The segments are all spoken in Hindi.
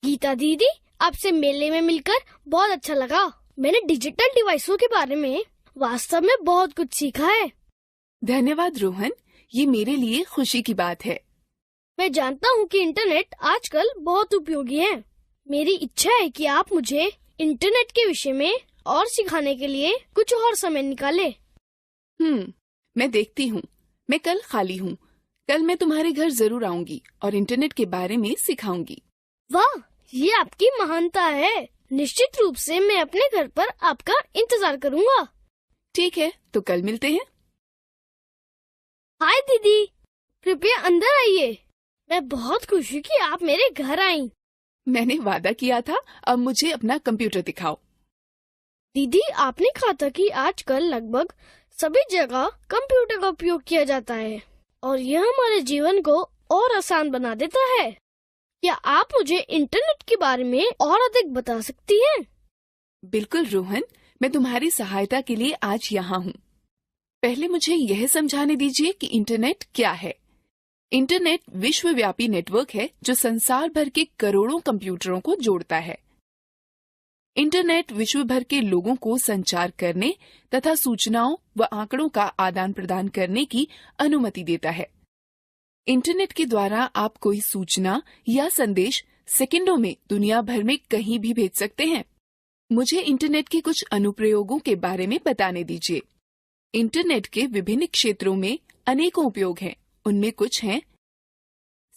गीता दीदी, आपसे मेले में मिलकर बहुत अच्छा लगा। मैंने डिजिटल डिवाइसों के बारे में वास्तव में बहुत कुछ सीखा है। धन्यवाद रोहन, ये मेरे लिए खुशी की बात है। मैं जानता हूँ कि इंटरनेट आजकल बहुत उपयोगी है। मेरी इच्छा है कि आप मुझे इंटरनेट के विषय में और सिखाने के लिए कुछ और समय निकाले। मैं देखती हूँ। मैं कल खाली हूँ। कल मैं तुम्हारे घर जरूर आऊंगी और इंटरनेट के बारे में सिखाऊंगी। वाह, ये आपकी महानता है। निश्चित रूप से मैं अपने घर पर आपका इंतजार करूँगा। ठीक है, तो कल मिलते हैं। हाय दीदी, कृपया अंदर आइए। मैं बहुत खुश हूँ कि आप मेरे घर आईं। मैंने वादा किया था, अब मुझे अपना कंप्यूटर दिखाओ। दीदी, आपने कहा था कि आजकल लगभग सभी जगह कंप्यूटर का उपयोग किया जाता है और यह हमारे जीवन को और आसान बना देता है। क्या आप मुझे इंटरनेट के बारे में और अधिक बता सकती हैं? बिल्कुल रोहन, मैं तुम्हारी सहायता के लिए आज यहाँ हूँ। पहले मुझे यह समझाने दीजिए कि इंटरनेट क्या है। इंटरनेट विश्वव्यापी नेटवर्क है जो संसार भर के करोड़ों कंप्यूटरों को जोड़ता है। इंटरनेट विश्व भर के लोगों को संचार करने तथा सूचनाओं व आंकड़ों का आदान प्रदान करने की अनुमति देता है। इंटरनेट के द्वारा आप कोई सूचना या संदेश सेकंडों में दुनिया भर में कहीं भी भेज सकते हैं। मुझे इंटरनेट के कुछ अनुप्रयोगों के बारे में बताने दीजिए। इंटरनेट के विभिन्न क्षेत्रों में अनेकों उपयोग हैं। उनमें कुछ हैं: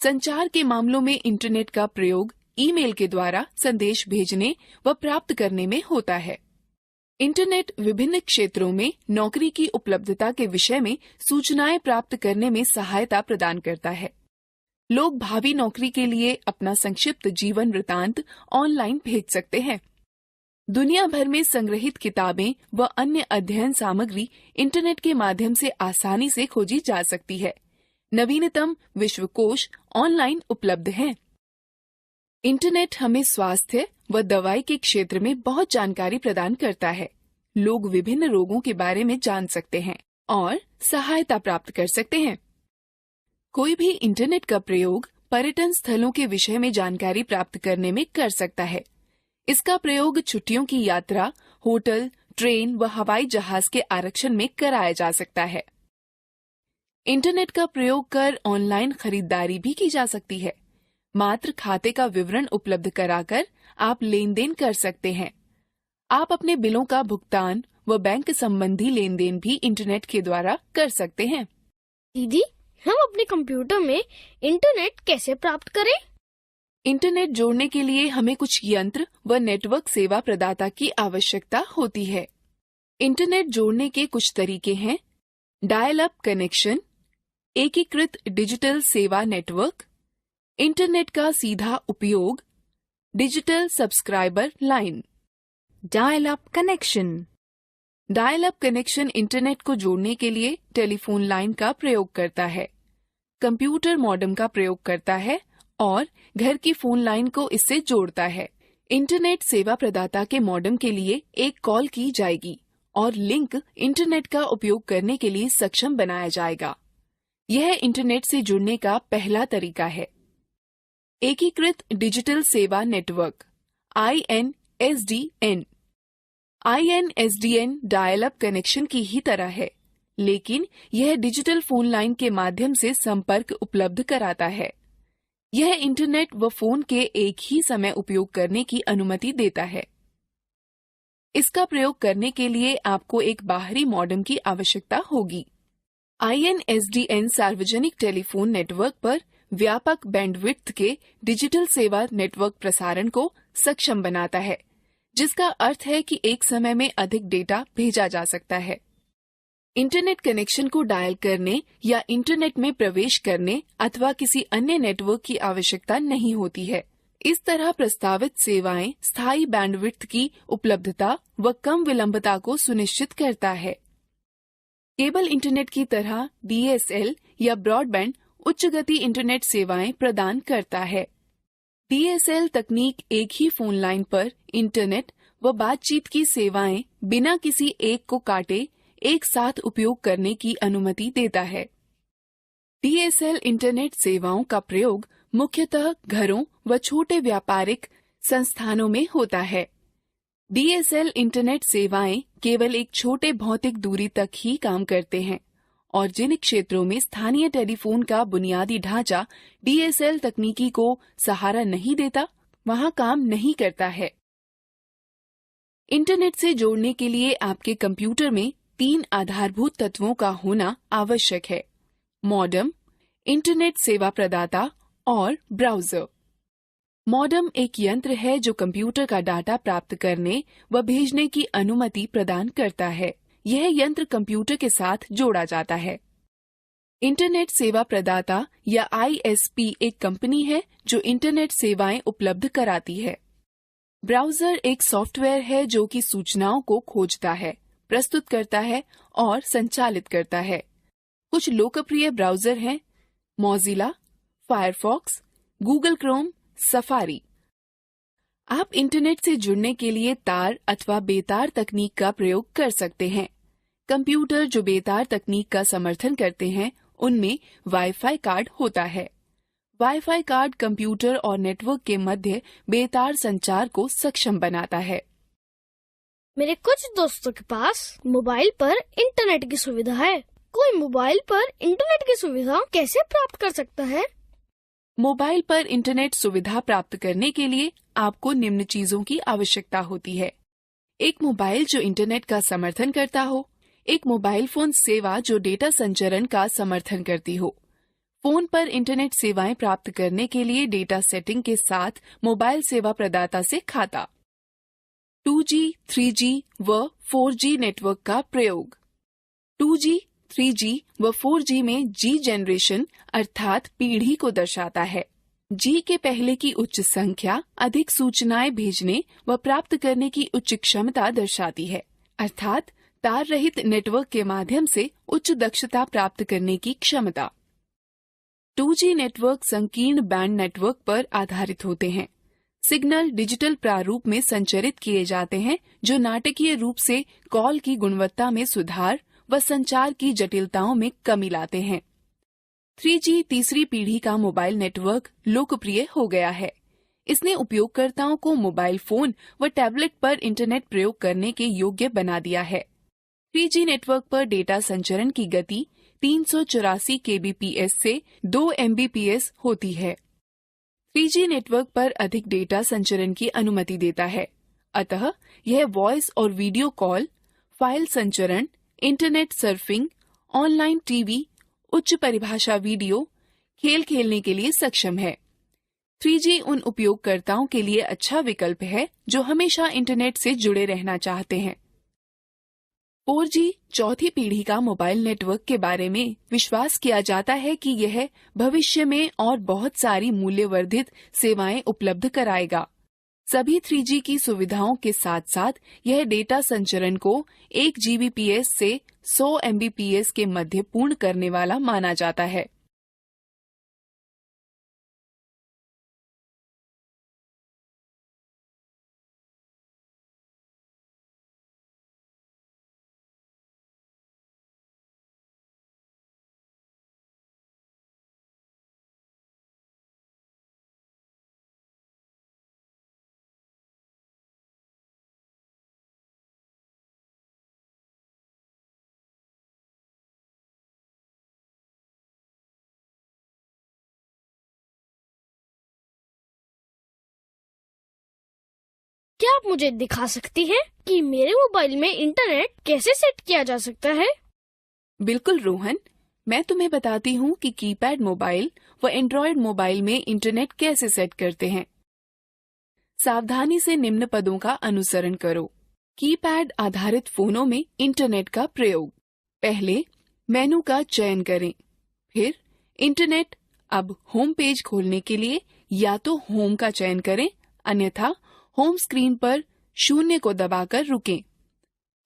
संचार के मामलों में इंटरनेट का प्रयोग ईमेल के द्वारा संदेश भेजने व प्राप्त करने में होता है। इंटरनेट विभिन्न क्षेत्रों में नौकरी की उपलब्धता के विषय में सूचनाएं प्राप्त करने में सहायता प्रदान करता है। लोग भावी नौकरी के लिए अपना संक्षिप्त जीवन वृतांत ऑनलाइन भेज सकते हैं। दुनिया भर में संग्रहित किताबें व अन्य अध्ययन सामग्री इंटरनेट के माध्यम से आसानी से खोजी जा सकती है। नवीनतम विश्वकोश ऑनलाइन उपलब्ध हैं। इंटरनेट हमें स्वास्थ्य व दवाई के क्षेत्र में बहुत जानकारी प्रदान करता है। लोग विभिन्न रोगों के बारे में जान सकते हैं और सहायता प्राप्त कर सकते हैं। कोई भी इंटरनेट का प्रयोग पर्यटन स्थलों के विषय में जानकारी प्राप्त करने में कर सकता है। इसका प्रयोग छुट्टियों की यात्रा, होटल, ट्रेन व हवाई जहाज के आरक्षण में कराया जा सकता है। इंटरनेट का प्रयोग कर ऑनलाइन खरीदारी भी की जा सकती है। मात्र खाते का विवरण उपलब्ध कराकर आप लेन देन कर सकते हैं। आप अपने बिलों का भुगतान व बैंक संबंधी लेन देन भी इंटरनेट के द्वारा कर सकते हैं। दीदी, हम अपने कंप्यूटर में इंटरनेट कैसे प्राप्त करें? इंटरनेट जोड़ने के लिए हमें कुछ यंत्र व नेटवर्क सेवा प्रदाता की आवश्यकता होती है। इंटरनेट जोड़ने के कुछ तरीके हैं: डायल अप कनेक्शन, एकीकृत डिजिटल सेवा नेटवर्क, इंटरनेट का सीधा उपयोग, digital subscriber line. Dial up connection. Dial up connection internet को जोड़ने के लिए टेलीफोन लाइन का प्रयोग करता है, कंप्यूटर मॉडेम का प्रयोग करता है और घर की फोन लाइन को इससे जोड़ता है। इंटरनेट सेवा प्रदाता के मॉडेम के लिए एक कॉल की जाएगी और लिंक इंटरनेट का उपयोग करने के लिए सक्षम बनाया जाएगा। यह इंटरनेट से जुड़ने का पहला तरीका है। एकीकृत डिजिटल सेवा network INSDN। INSDN dial up connection की ही तरह है, लेकिन यह डिजिटल फोन लाइन के माध्यम से संपर्क उपलब्ध कराता है। यह इंटरनेट व फोन के एक ही समय उपयोग करने की अनुमति देता है। इसका प्रयोग करने के लिए आपको एक बाहरी मॉडेम की आवश्यकता होगी। INSDN सार्वजनिक टेलीफोन नेटवर्क पर व्यापक बैंडविड्थ के डिजिटल सेवा नेटवर्क प्रसारण को सक्षम बनाता है, जिसका अर्थ है कि एक समय में अधिक डेटा भेजा जा सकता है। इंटरनेट कनेक्शन को डायल करने या इंटरनेट में प्रवेश करने अथवा किसी अन्य नेटवर्क की आवश्यकता नहीं होती है। इस तरह प्रस्तावित सेवाएं स्थायी बैंडविड्थ की उपलब्धता व कम विलंबता को सुनिश्चित करता है। केबल इंटरनेट की तरह DSL या ब्रॉडबैंड उच्च गति इंटरनेट सेवाएं प्रदान करता है। DSL तकनीक एक ही फोन लाइन पर इंटरनेट व बातचीत की सेवाएं बिना किसी एक को काटे एक साथ उपयोग करने की अनुमति देता है। DSL इंटरनेट सेवाओं का प्रयोग मुख्यतः घरों व छोटे व्यापारिक संस्थानों में होता है। DSL इंटरनेट सेवाएं केवल एक छोटे भौतिक दूरी तक ही काम करते हैं और जिन क्षेत्रों में स्थानीय टेलीफोन का बुनियादी ढांचा DSL तकनीकी को सहारा नहीं देता, वहां काम नहीं करता है। इंटरनेट से जोड़ने के लिए आपके कंप्यूटर में 3 आधारभूत तत्वों का होना आवश्यक है: मॉडेम, इंटरनेट सेवा प्रदाता और ब्राउजर। मॉडेम एक यंत्र है जो कंप्यूटर का डाटा प्राप्त करने व भेजने की अनुमति प्रदान करता है। यह यंत्र कंप्यूटर के साथ जोड़ा जाता है। इंटरनेट सेवा प्रदाता या ISP एक कंपनी है जो इंटरनेट सेवाएं उपलब्ध कराती है। ब्राउजर एक सॉफ्टवेयर है जो कि सूचनाओं को खोजता है, प्रस्तुत करता है और संचालित करता है। कुछ लोकप्रिय ब्राउजर हैं: Mozilla, Firefox, Google Chrome, safari. आप इंटरनेट से जुड़ने के लिए तार अथवा बेतार तकनीक का प्रयोग कर सकते हैं। कंप्यूटर जो बेतार तकनीक का समर्थन करते हैं, उनमें वाईफाई कार्ड होता है। वाईफाई कार्ड कंप्यूटर और नेटवर्क के मध्य बेतार संचार को सक्षम बनाता है। मेरे कुछ दोस्तों के पास मोबाइल पर इंटरनेट की सुविधा है। कोई मोबाइल पर इंटरनेट की सुविधा कैसे प्राप्त कर सकता है? मोबाइल पर इंटरनेट सुविधा प्राप्त करने के लिए आपको निम्न चीजों की आवश्यकता होती है: एक मोबाइल जो इंटरनेट का समर्थन करता हो, एक मोबाइल फोन सेवा जो डेटा संचरण का समर्थन करती हो, फोन पर इंटरनेट सेवाएं प्राप्त करने के लिए डेटा सेटिंग के साथ मोबाइल सेवा प्रदाता से खाता, 2G, 3G व 4G नेटवर्क का प्रयोग। 2G, 3G व 4G में G जनरेशन अर्थात पीढ़ी को दर्शाता है। G के पहले की उच्च संख्या अधिक सूचनाएं भेजने व प्राप्त करने की उच्च क्षमता दर्शाती है, अर्थात तार रहित नेटवर्क के माध्यम से उच्च दक्षता प्राप्त करने की क्षमता। 2G नेटवर्क संकीर्ण बैंड नेटवर्क पर आधारित होते हैं। सिग्नल डिजिटल प्रारूप में संचरित किए जाते हैं जो नाटकीय रूप से कॉल की गुणवत्ता में सुधार व संचार की जटिलताओं में कमी लाते हैं। 3G तीसरी पीढ़ी का मोबाइल नेटवर्क लोकप्रिय हो गया है। इसने उपयोगकर्ताओं को मोबाइल फोन व टैबलेट पर इंटरनेट प्रयोग करने के योग्य बना दिया है। 3G नेटवर्क पर डेटा संचरण की गति 384 kbps से 2 mbps होती है। 3G नेटवर्क पर अधिक डेटा संचरण की अनुमति देता है, अतः यह वॉइस और वीडियो कॉल, फाइल संचरण, इंटरनेट सर्फिंग, ऑनलाइन टीवी, उच्च परिभाषा वीडियो, खेल खेलने के लिए सक्षम है। 3G उन उपयोगकर्ताओं के लिए अच्छा विकल्प है जो हमेशा इंटरनेट से जुड़े रहना चाहते हैं। 4G चौथी पीढ़ी का मोबाइल नेटवर्क के बारे में विश्वास किया जाता है कि यह भविष्य में और बहुत सारी मूल्यवर्धित सेवाएं उपलब्ध कराएगा। सभी 3G की सुविधाओं के साथ साथ यह डेटा संचरण को 1 Gbps से 100 Mbps के मध्य पूर्ण करने वाला माना जाता है। क्या आप मुझे दिखा सकती हैं कि मेरे मोबाइल में इंटरनेट कैसे सेट किया जा सकता है? बिल्कुल रोहन, मैं तुम्हें बताती हूँ कि कीपैड मोबाइल व एंड्रॉयड मोबाइल में इंटरनेट कैसे सेट करते हैं। सावधानी से निम्न पदों का अनुसरण करो। कीपैड आधारित फोनों में इंटरनेट का प्रयोग। पहले मेनू का चयन करें, फिर इंटरनेट। अब होम पेज खोलने के लिए या तो होम का चयन करें, अन्यथा होम स्क्रीन पर 0 को दबाकर रुकें।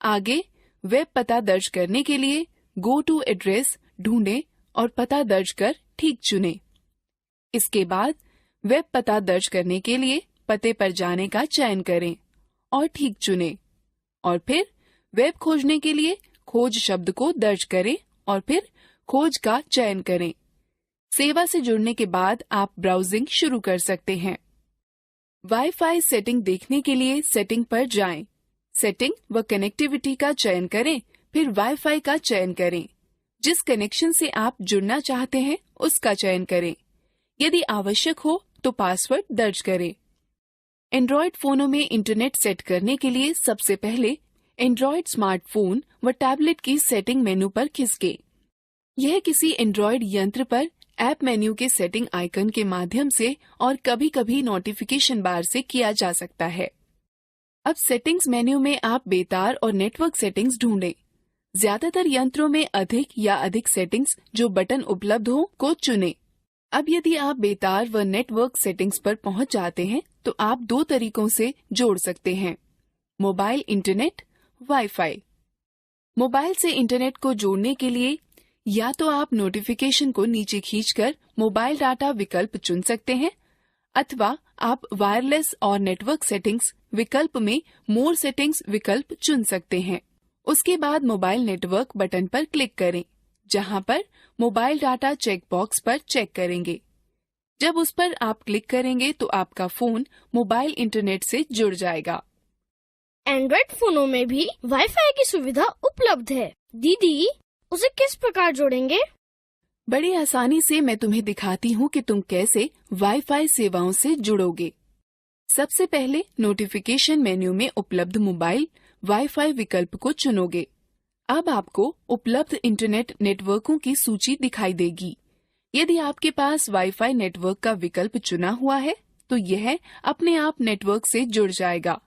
आगे वेब पता दर्ज करने के लिए गो टू एड्रेस ढूंढें और पता दर्ज कर ठीक चुनें। इसके बाद वेब पता दर्ज करने के लिए पते पर जाने का चयन करें और ठीक चुनें, और फिर वेब खोजने के लिए खोज शब्द को दर्ज करें और फिर खोज का चयन करें। सेवा से जुड़ने के बाद आप ब्राउजिंग शुरू कर सकते हैं। वाईफाई सेटिंग देखने के लिए सेटिंग पर जाएं। सेटिंग व कनेक्टिविटी का चयन करें, फिर वाईफाई का चयन करें। जिस कनेक्शन से आप जुड़ना चाहते हैं उसका चयन करें। यदि आवश्यक हो तो पासवर्ड दर्ज करें। एंड्रॉयड फोनों में इंटरनेट सेट करने के लिए सबसे पहले एंड्रॉयड स्मार्टफोन व टैबलेट की सेटिंग मेनू पर खिसके। यह किसी एंड्रॉयड यंत्र पर ऐप मेन्यू के सेटिंग आइकन के माध्यम से और कभी-कभी नोटिफिकेशन बार से किया जा सकता है। अब सेटिंग्स मेन्यू में आप बेतार और नेटवर्क सेटिंग्स ढूंढें। ज्यादातर यंत्रों में अधिक सेटिंग्स जो बटन उपलब्ध हो को चुनें। अब यदि आप बेतार व नेटवर्क सेटिंग्स पर पहुंच जाते हैं तो आप दो तरीकों से जोड़ सकते हैं: मोबाइल इंटरनेट, वाईफाई। मोबाइल से इंटरनेट को जोड़ने के लिए या तो आप नोटिफिकेशन को नीचे खींचकर मोबाइल डाटा विकल्प चुन सकते हैं, अथवा आप वायरलेस और नेटवर्क सेटिंग्स विकल्प में मोर सेटिंग्स विकल्प चुन सकते हैं। उसके बाद मोबाइल नेटवर्क बटन पर क्लिक करें, जहां पर मोबाइल डाटा चेक बॉक्स पर चेक करेंगे। जब उस पर आप क्लिक करेंगे तो आपका फोन मोबाइल इंटरनेट से जुड़ जाएगा। एंड्रॉइड फोनों में भी वाईफाई की सुविधा उपलब्ध है। दीदी, उसे किस प्रकार जोड़ेंगे? बड़ी आसानी से मैं तुम्हें दिखाती हूँ कि तुम कैसे वाईफाई सेवाओं से जुड़ोगे। सबसे पहले नोटिफिकेशन मेन्यू में उपलब्ध मोबाइल वाईफाई विकल्प को चुनोगे। अब आपको उपलब्ध इंटरनेट नेटवर्कों की सूची दिखाई देगी। यदि आपके पास वाईफाई नेटवर्क का विकल्प चुना हुआ है तो यह अपने आप नेटवर्क से जुड़ जाएगा,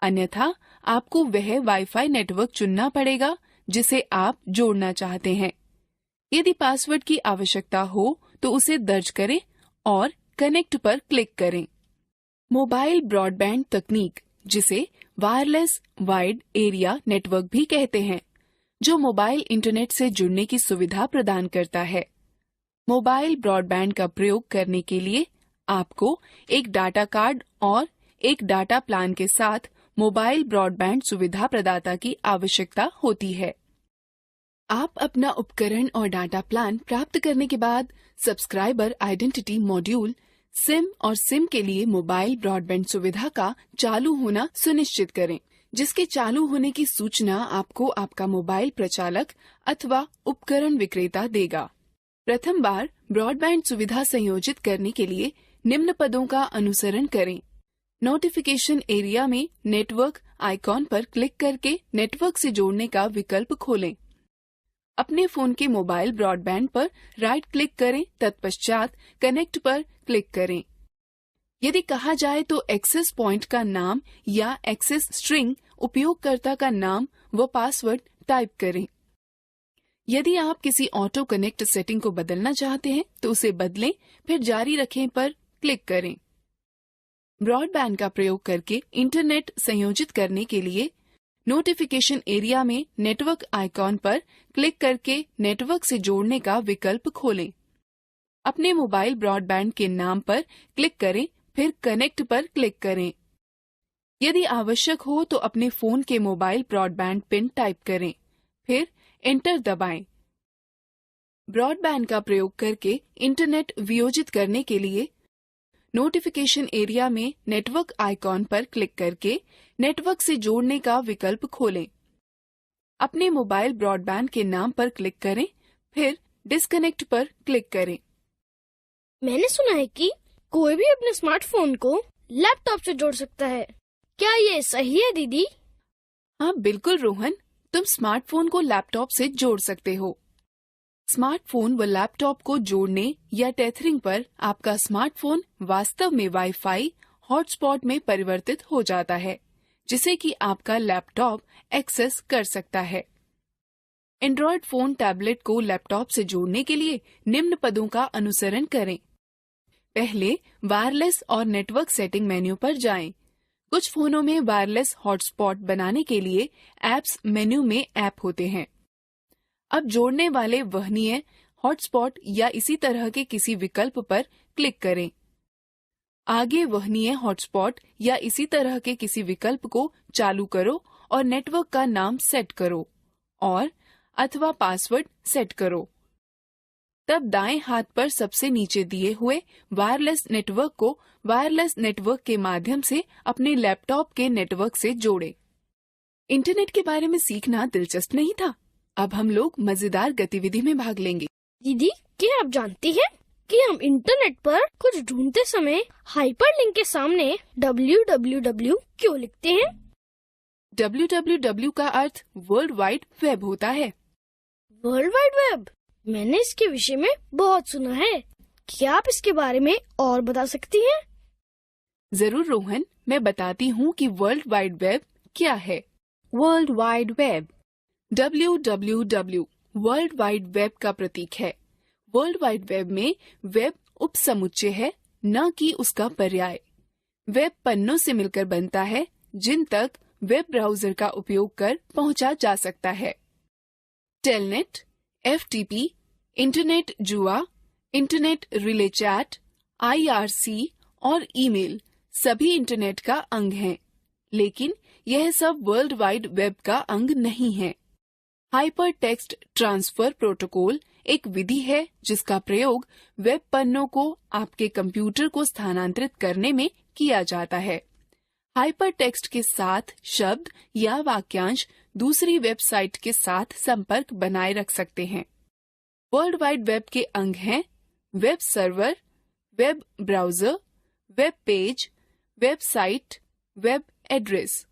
अन्यथा आपको वह वाईफाई नेटवर्क चुनना पड़ेगा जिसे आप जोड़ना चाहते हैं। यदि पासवर्ड की आवश्यकता हो तो उसे दर्ज करें और कनेक्ट पर क्लिक करें। मोबाइल ब्रॉडबैंड तकनीक, जिसे वायरलेस वाइड एरिया नेटवर्क भी कहते हैं, जो मोबाइल इंटरनेट से जुड़ने की सुविधा प्रदान करता है। मोबाइल ब्रॉडबैंड का प्रयोग करने के लिए आपको एक डाटा कार्ड और एक डाटा प्लान के साथ मोबाइल ब्रॉडबैंड सुविधा प्रदाता की आवश्यकता होती है। आप अपना उपकरण और डाटा प्लान प्राप्त करने के बाद सब्सक्राइबर आइडेंटिटी मॉड्यूल सिम और सिम के लिए मोबाइल ब्रॉडबैंड सुविधा का चालू होना सुनिश्चित करें, जिसके चालू होने की सूचना आपको आपका मोबाइल प्रचालक अथवा उपकरण विक्रेता देगा। प्रथम बार ब्रॉडबैंड सुविधा संयोजित करने के लिए निम्न पदों का अनुसरण करें। नोटिफिकेशन एरिया में नेटवर्क आइकॉन पर क्लिक करके नेटवर्क से जोड़ने का विकल्प खोलें। अपने फोन के मोबाइल ब्रॉडबैंड पर राइट क्लिक करें, तत्पश्चात कनेक्ट पर क्लिक करें। यदि कहा जाए तो एक्सेस पॉइंट का नाम या एक्सेस स्ट्रिंग उपयोगकर्ता का नाम व पासवर्ड टाइप करें। यदि आप किसी ऑटो कनेक्ट सेटिंग को बदलना चाहते हैं तो उसे बदलें, फिर जारी रखें पर क्लिक करें। ब्रॉडबैंड का प्रयोग करके इंटरनेट संयोजित करने के लिए नोटिफिकेशन एरिया में नेटवर्क आइकॉन पर क्लिक करके नेटवर्क से जोड़ने का विकल्प खोलें। अपने मोबाइल ब्रॉडबैंड के नाम पर क्लिक करें, फिर कनेक्ट पर क्लिक करें। यदि आवश्यक हो तो अपने फोन के मोबाइल ब्रॉडबैंड पिन टाइप करें, फिर एंटर दबाएं। ब्रॉडबैंड का प्रयोग करके इंटरनेट वियोजित करने के लिए नोटिफिकेशन एरिया में नेटवर्क आइकॉन पर क्लिक करके नेटवर्क से जोड़ने का विकल्प खोलें। अपने मोबाइल ब्रॉडबैंड के नाम पर क्लिक करें, फिर डिस्कनेक्ट पर क्लिक करें। मैंने सुना है कि कोई भी अपने स्मार्टफोन को लैपटॉप से जोड़ सकता है। क्या ये सही है दीदी? हाँ बिल्कुल रोहन, तुम स्मार्टफोन को लैपटॉप से जोड़ सकते हो। स्मार्टफोन व लैपटॉप को जोड़ने या टेथरिंग पर आपका स्मार्टफोन वास्तव में वाईफाई हॉटस्पॉट में परिवर्तित हो जाता है, जिसे कि आपका लैपटॉप एक्सेस कर सकता है। एंड्रॉयड फोन टैबलेट को लैपटॉप से जोड़ने के लिए निम्न पदों का अनुसरण करें। पहले वायरलेस और नेटवर्क सेटिंग मेन्यू पर जाएं। कुछ फोनों में वायरलेस हॉटस्पॉट बनाने के लिए ऐप्स मेन्यू में ऐप होते हैं। अब जोड़ने वाले वहनीय हॉटस्पॉट या इसी तरह के किसी विकल्प पर क्लिक करें। आगे वहनीय हॉटस्पॉट या इसी तरह के किसी विकल्प को चालू करो और नेटवर्क का नाम सेट करो और अथवा पासवर्ड सेट करो। तब दाएं हाथ पर सबसे नीचे दिए हुए वायरलेस नेटवर्क को वायरलेस नेटवर्क के माध्यम से अपने लैपटॉप के नेटवर्क से जोड़ें। इंटरनेट के बारे में सीखना दिलचस्प नहीं था? अब हम लोग मजेदार गतिविधि में भाग लेंगे। दीदी, क्या आप जानती हैं कि हम इंटरनेट पर कुछ ढूंढते समय हाइपरलिंक के सामने www क्यों लिखते हैं? www का अर्थ वर्ल्ड वाइड वेब होता है। वर्ल्ड वाइड वेब, मैंने इसके विषय में बहुत सुना है। क्या आप इसके बारे में और बता सकती हैं? जरूर रोहन, मैं बताती हूँ कि वर्ल्ड वाइड वेब क्या है। World Wide Web. www world wide web का प्रतीक है। वर्ल्ड वाइड वेब में वेब उपसमुच्चय है, न कि उसका पर्याय। वेब पन्नों से मिलकर बनता है जिन तक वेब ब्राउजर का उपयोग कर पहुंचा जा सकता है। टेलनेट, FTP, इंटरनेट जुआ, इंटरनेट रिले चैट, IRC और ईमेल सभी इंटरनेट का अंग हैं, लेकिन यह सब वर्ल्ड वाइड वेब का अंग नहीं है। हाइपर टेक्स्ट ट्रांसफर प्रोटोकॉल एक विधि है जिसका प्रयोग वेब पन्नों को आपके कंप्यूटर को स्थानांतरित करने में किया जाता है। हाइपर टेक्स्ट के साथ शब्द या वाक्यांश दूसरी वेबसाइट के साथ संपर्क बनाए रख सकते हैं। वर्ल्ड वाइड वेब के अंग हैं web server, web browser, web page, website, web address.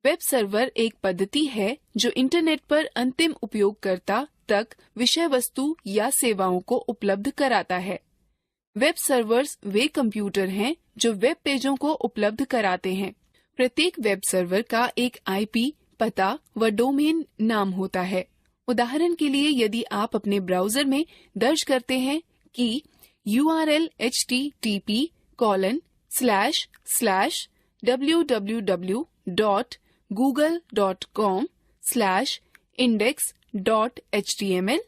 Web server एक पद्धति है जो इंटरनेट पर अंतिम उपयोगकर्ता तक विषय वस्तु या सेवाओं को उपलब्ध कराता है। वेब सर्वर्स वे कंप्यूटर हैं जो वेब पेजों को उपलब्ध कराते हैं। प्रत्येक वेब सर्वर का एक IP पता व डोमेन नाम होता है। उदाहरण के लिए, यदि आप अपने ब्राउजर में दर्ज करते हैं कि URL http://www.google.com/index.html,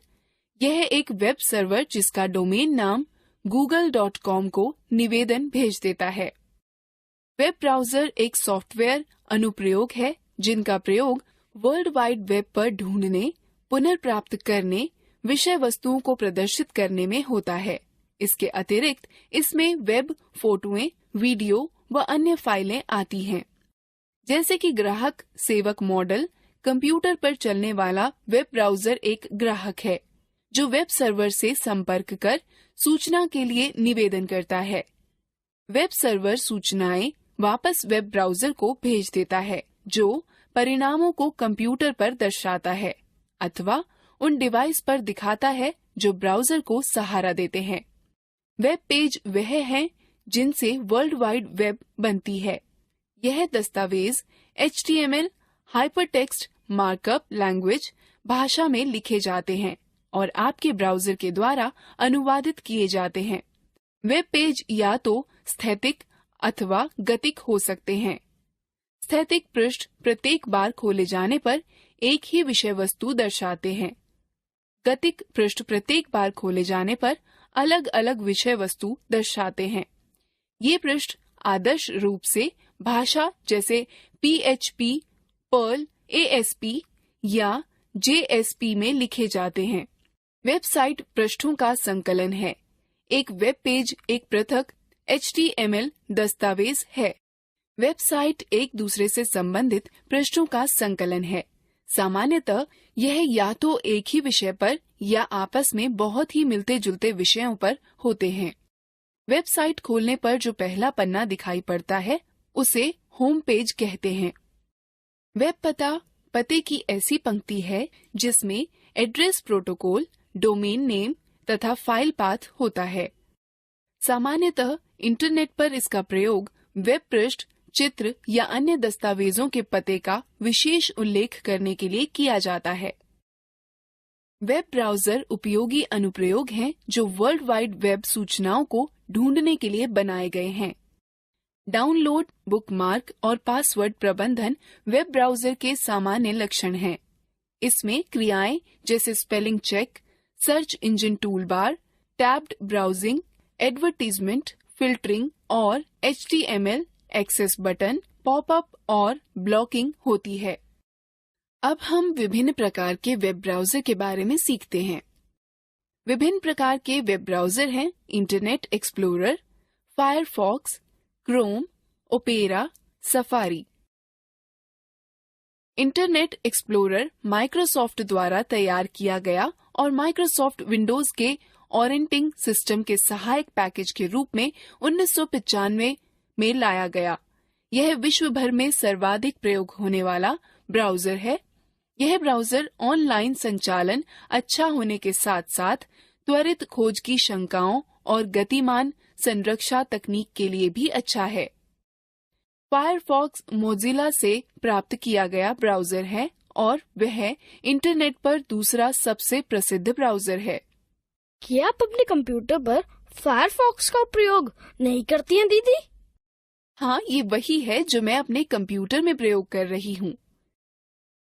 यह एक वेब सर्वर जिसका डोमेन नाम google.com को निवेदन भेज देता है। वेब ब्राउजर एक सॉफ्टवेयर अनुप्रयोग है जिनका प्रयोग वर्ल्ड वाइड वेब पर ढूंढने, पुनर्प्राप्त करने, विषय वस्तुओं को प्रदर्शित करने में होता है। इसके अतिरिक्त इसमें वेब फोटोएं, वीडियो व अन्य फाइलें आती हैं। जैसे कि ग्राहक सेवक मॉडल, कंप्यूटर पर चलने वाला वेब ब्राउजर एक ग्राहक है जो वेब सर्वर से संपर्क कर सूचना के लिए निवेदन करता है। वेब सर्वर सूचनाएं वापस वेब ब्राउजर को भेज देता है जो परिणामों को कंप्यूटर पर दर्शाता है अथवा उन डिवाइस पर दिखाता है जो ब्राउजर को सहारा देते हैं। वेब पेज वह है जिनसे वर्ल्ड वाइड वेब बनती है। यह दस्तावेज HTML हाइपरटेक्स्ट मार्कअप लैंग्वेज भाषा में लिखे जाते हैं और आपके ब्राउजर के द्वारा अनुवादित किए जाते हैं। वेब पेज या तो स्थैतिक अथवा गतिक हो सकते हैं। स्थैतिक पृष्ठ प्रत्येक बार खोले जाने पर एक ही विषय वस्तु दर्शाते हैं। गतिक पृष्ठ प्रत्येक बार खोले जाने पर अलग अलग विषय वस्तु दर्शाते हैं। ये पृष्ठ आदर्श रूप से भाषा जैसे PHP, पर्ल, ASP या JSP में लिखे जाते हैं। वेबसाइट पृष्ठों का संकलन है। एक वेब पेज एक पृथक HTML दस्तावेज है। वेबसाइट एक दूसरे से संबंधित पृष्ठों का संकलन है। सामान्यतः यह या तो एक ही विषय पर या आपस में बहुत ही मिलते जुलते विषयों पर होते हैं। वेबसाइट खोलने पर जो पहला पन्ना दिखाई पड़ता है उसे होम पेज कहते हैं। वेब पते की ऐसी पंक्ति है जिसमें एड्रेस प्रोटोकॉल, डोमेन नेम तथा फाइल पाथ होता है। सामान्यतः इंटरनेट पर इसका प्रयोग वेब पृष्ठ, चित्र या अन्य दस्तावेजों के पते का विशेष उल्लेख करने के लिए किया जाता है। वेब ब्राउजर उपयोगी अनुप्रयोग हैं जो वर्ल्ड वाइड वेब सूचनाओं को ढूंढने के लिए बनाए गए हैं। डाउनलोड, बुकमार्क और पासवर्ड प्रबंधन वेब ब्राउजर के सामान्य लक्षण हैं। इसमें क्रियाएं जैसे spelling check, search engine toolbar, tabbed browsing, advertisement, filtering और HTML एक्सेस बटन, पॉपअप और ब्लॉकिंग होती है। अब हम विभिन्न प्रकार के वेब ब्राउजर के बारे में सीखते हैं। विभिन्न प्रकार के वेब ब्राउजर हैं internet explorer, Firefox, Chrome, opera, safari. Internet explorer Microsoft द्वारा तैयार किया गया और माइक्रोसॉफ्ट विंडोज के ऑपरेटिंग सिस्टम के सहायक पैकेज के रूप में 1995 में लाया गया। यह विश्व भर में सर्वाधिक प्रयोग होने वाला ब्राउजर है। यह ब्राउजर ऑनलाइन संचालन अच्छा होने के साथ साथ त्वरित खोज की शंकाओं और गतिमान संरक्षा तकनीक के लिए भी अच्छा है। फायरफॉक्स मोजिला से प्राप्त किया गया ब्राउजर है और वह इंटरनेट पर दूसरा सबसे प्रसिद्ध ब्राउजर है। क्या आप अपने कंप्यूटर पर फायरफॉक्स का प्रयोग नहीं करती हैं दीदी? हाँ, ये वही है जो मैं अपने कंप्यूटर में प्रयोग कर रही हूँ।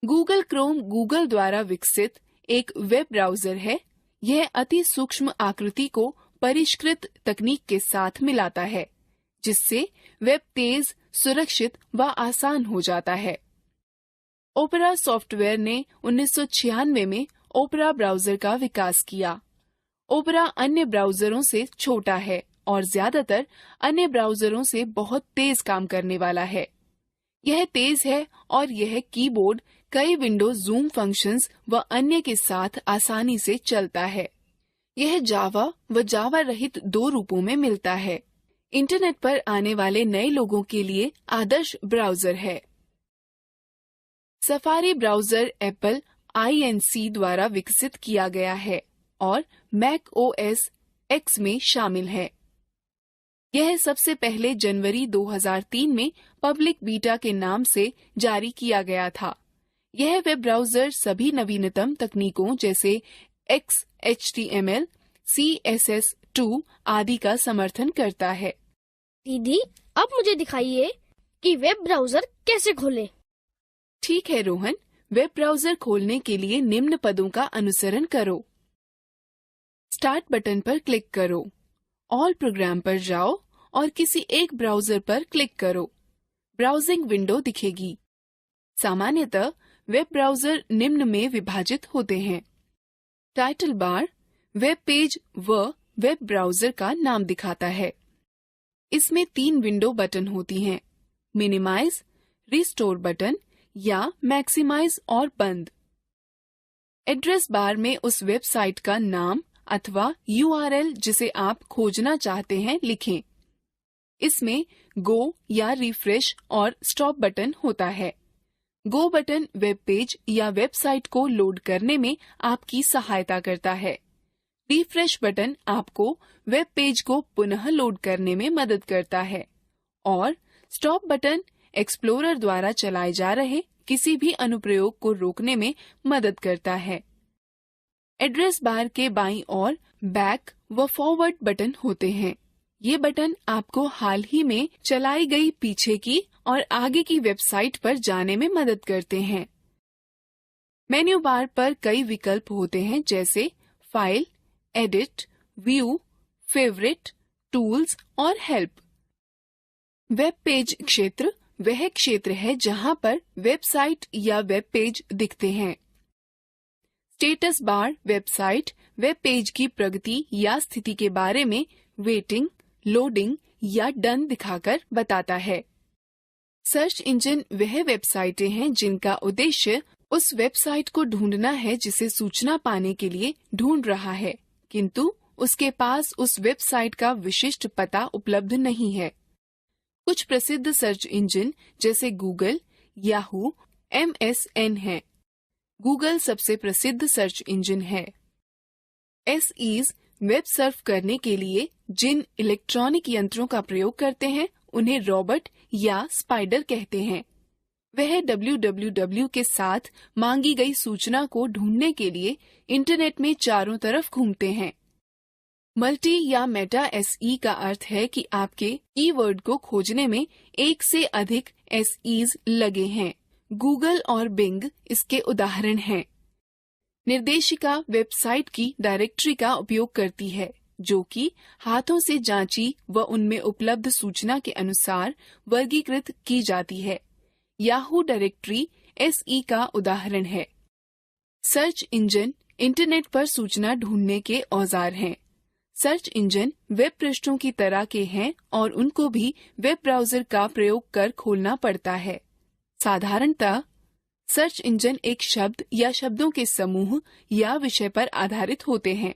गूगल क्रोम गूगल द्वारा विकसित एक वेब ब्राउजर है। यह अति सूक्ष्म आकृति को परिष्कृत तकनीक के साथ मिलाता है, जिससे वेब तेज, सुरक्षित व आसान हो जाता है। ओपेरा सॉफ्टवेयर ने 1996 में ओपेरा ब्राउजर का विकास किया। ओपेरा अन्य ब्राउजरों से छोटा है और ज्यादातर अन्य ब्राउजरों से बहुत तेज काम करने वाला है। यह तेज है और यह कीबोर्ड, कई विंडो जूम फंक्शंस व अन्य के साथ आसानी से चलता है। यह जावा व जावा रहित दो रूपों में मिलता है। इंटरनेट पर आने वाले नए लोगों के लिए आदर्श ब्राउजर है। सफारी ब्राउजर एप्पल INC द्वारा विकसित किया गया है और मैक OS X में शामिल है। यह सबसे पहले जनवरी 2003 में पब्लिक बीटा के नाम से जारी किया गया था। यह वेब ब्राउजर सभी नवीनतम तकनीकों जैसे XHTML, CSS2 आदि का समर्थन करता है। दीदी, अब मुझे दिखाइए कि वेब ब्राउजर कैसे खोलें। ठीक है रोहन, वेब ब्राउजर खोलने के लिए निम्न पदों का अनुसरण करो। स्टार्ट बटन पर क्लिक करो, ऑल प्रोग्राम पर जाओ और किसी एक ब्राउजर पर क्लिक करो। ब्राउजिंग विंडो दिखेगी। सामान्यतः वेब ब्राउजर निम्न में विभाजित होते हैं। टाइटल बार वेब पेज व वेब ब्राउजर का नाम दिखाता है। इसमें 3 विंडो बटन होती हैं, मिनिमाइज, रिस्टोर बटन या मैक्सिमाइज और बंद। एड्रेस बार में उस वेबसाइट का नाम अथवा URL जिसे आप खोजना चाहते हैं लिखें। इसमें गो या रिफ्रेश और स्टॉप बटन होता है। गो बटन वेब पेज या वेबसाइट को लोड करने में आपकी सहायता करता है। रिफ्रेश बटन आपको वेब पेज को पुनः लोड करने में मदद करता है और स्टॉप बटन एक्सप्लोरर द्वारा चलाए जा रहे किसी भी अनुप्रयोग को रोकने में मदद करता है। एड्रेस बार के बाईं ओर बैक व फॉरवर्ड बटन होते हैं। ये बटन आपको हाल ही में चलाई गई पीछे की और आगे की वेबसाइट पर जाने में मदद करते हैं। मेन्यू बार पर कई विकल्प होते हैं जैसे file, edit, view, favourite, tools और हेल्प। वेब पेज क्षेत्र वह क्षेत्र है जहां पर वेबसाइट या वेब पेज दिखते हैं। Status bar website, web page की प्रगति या स्थिति के बारे में वेटिंग, लोडिंग या डन दिखाकर बताता है। सर्च इंजन वह वेबसाइटें हैं जिनका उद्देश्य उस वेबसाइट को ढूंढना है जिसे सूचना पाने के लिए ढूंढ रहा है, किंतु उसके पास उस वेबसाइट का विशिष्ट पता उपलब्ध नहीं है। कुछ प्रसिद्ध सर्च इंजन जैसे गूगल, याहू, MSN हैं। गूगल सबसे प्रसिद्ध सर्च इंजन है। SEs वेब सर्फ करने के लिए जिन इलेक्ट्रॉनिक यंत्रों का प्रयोग करते हैं उन्हें रोबोट या स्पाइडर कहते हैं। वह www के साथ मांगी गई सूचना को ढूंढने के लिए इंटरनेट में चारों तरफ घूमते हैं। मल्टी या मेटा SE का अर्थ है कि आपके कीवर्ड को खोजने में एक से अधिक SEs लगे हैं। गूगल और बिंग इसके उदाहरण हैं। निर्देशिका वेबसाइट की डायरेक्टरी का उपयोग करती है, जो कि हाथों से जांची व उनमें उपलब्ध सूचना के अनुसार वर्गीकृत की जाती है। याहू डायरेक्टरी SE का उदाहरण है। सर्च इंजन इंटरनेट पर सूचना ढूंढने के औजार हैं। सर्च इंजन वेब पृष्ठों की तरह के हैं और उनको भी वेब ब्राउजर का प्रयोग कर खोलना पड़ता है। साधारणतः सर्च इंजन एक शब्द या शब्दों के समूह या विषय पर आधारित होते हैं।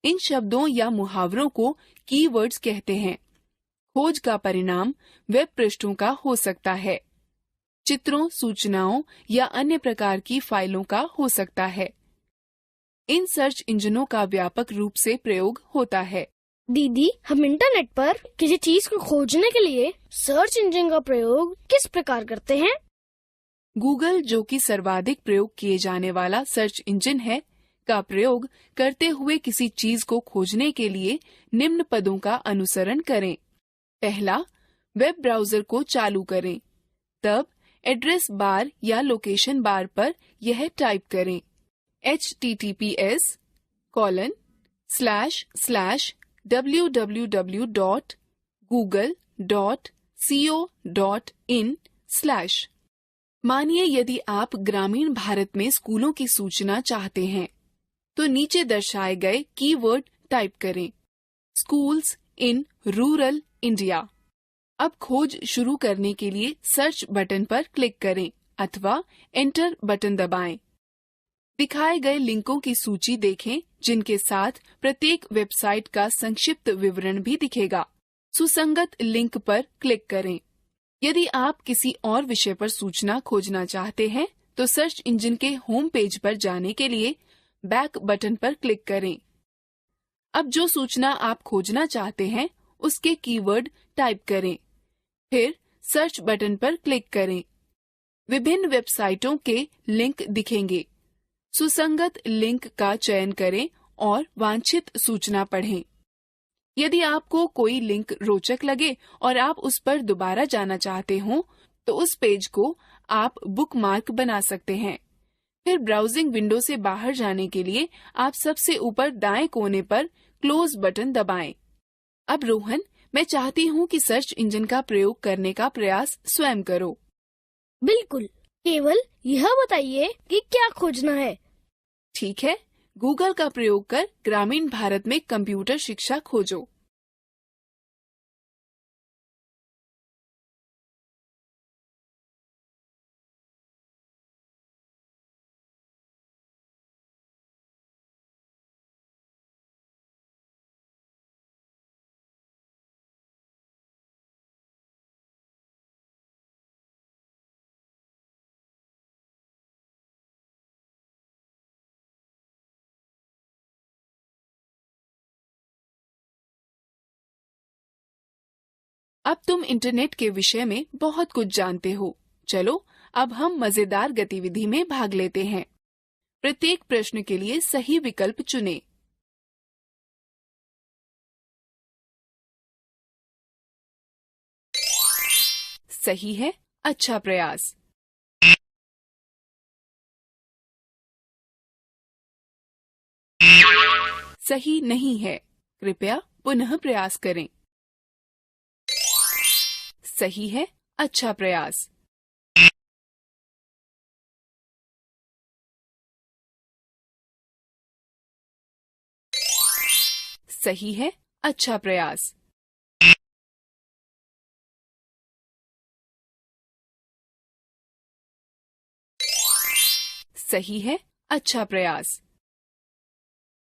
इन शब्दों या मुहावरों को कीवर्ड्स कहते हैं। खोज का परिणाम वेब पृष्ठों का हो सकता है, चित्रों, सूचनाओं या अन्य प्रकार की फाइलों का हो सकता है। इन सर्च इंजनों का व्यापक रूप से प्रयोग होता है। दीदी, हम इंटरनेट पर किसी चीज को खोजने के लिए सर्च इंजन का प्रयोग किस प्रकार करते हैं? गूगल, जो कि सर्वाधिक प्रयोग किए जाने वाला सर्च इंजन है, का प्रयोग करते हुए किसी चीज को खोजने के लिए निम्न पदों का अनुसरण करें। पहला, वेब ब्राउजर को चालू करें। तब एड्रेस बार या लोकेशन बार पर यह टाइप करें https://www.google.co.in/। मानिए यदि आप ग्रामीण भारत में स्कूलों की सूचना चाहते हैं, तो नीचे दर्शाए गए कीवर्ड टाइप करें, स्कूल्स इन रूरल इंडिया। अब खोज शुरू करने के लिए सर्च बटन पर क्लिक करें अथवा एंटर बटन दबाएं। दिखाए गए लिंकों की सूची देखें, जिनके साथ प्रत्येक वेबसाइट का संक्षिप्त विवरण भी दिखेगा। सुसंगत लिंक पर क्लिक करें। यदि आप किसी और विषय पर सूचना खोजना चाहते हैं, तो सर्च इंजन के होम पेज पर जाने के लिए बैक बटन पर क्लिक करें। अब जो सूचना आप खोजना चाहते हैं, उसके कीवर्ड टाइप करें, फिर सर्च बटन पर क्लिक करें। विभिन्न वेबसाइटों के लिंक दिखेंगे। सुसंगत लिंक का चयन करें और वांछित सूचना पढ़ें। यदि आपको कोई लिंक रोचक लगे और आप उस पर दोबारा जाना चाहते हो, तो उस पेज को आप बुकमार्क बना सकते हैं। फिर ब्राउजिंग विंडो से बाहर जाने के लिए आप सबसे ऊपर दाएं कोने पर क्लोज बटन दबाएं। अब रोहन, मैं चाहती हूँ कि सर्च इंजन का प्रयोग करने का प्रयास स्वयं करो। बिल्कुल, केवल यह बताइए कि क्या खोजना है। ठीक है, गूगल का प्रयोग कर ग्रामीण भारत में कंप्यूटर शिक्षा खोजो। अब तुम इंटरनेट के विषय में बहुत कुछ जानते हो। चलो, अब हम मजेदार गतिविधि में भाग लेते हैं। प्रत्येक प्रश्न के लिए सही विकल्प चुनें। सही है, अच्छा प्रयास। सही नहीं है, कृपया पुनः प्रयास करें। सही है, अच्छा प्रयास। सही है, अच्छा प्रयास। सही है, अच्छा प्रयास।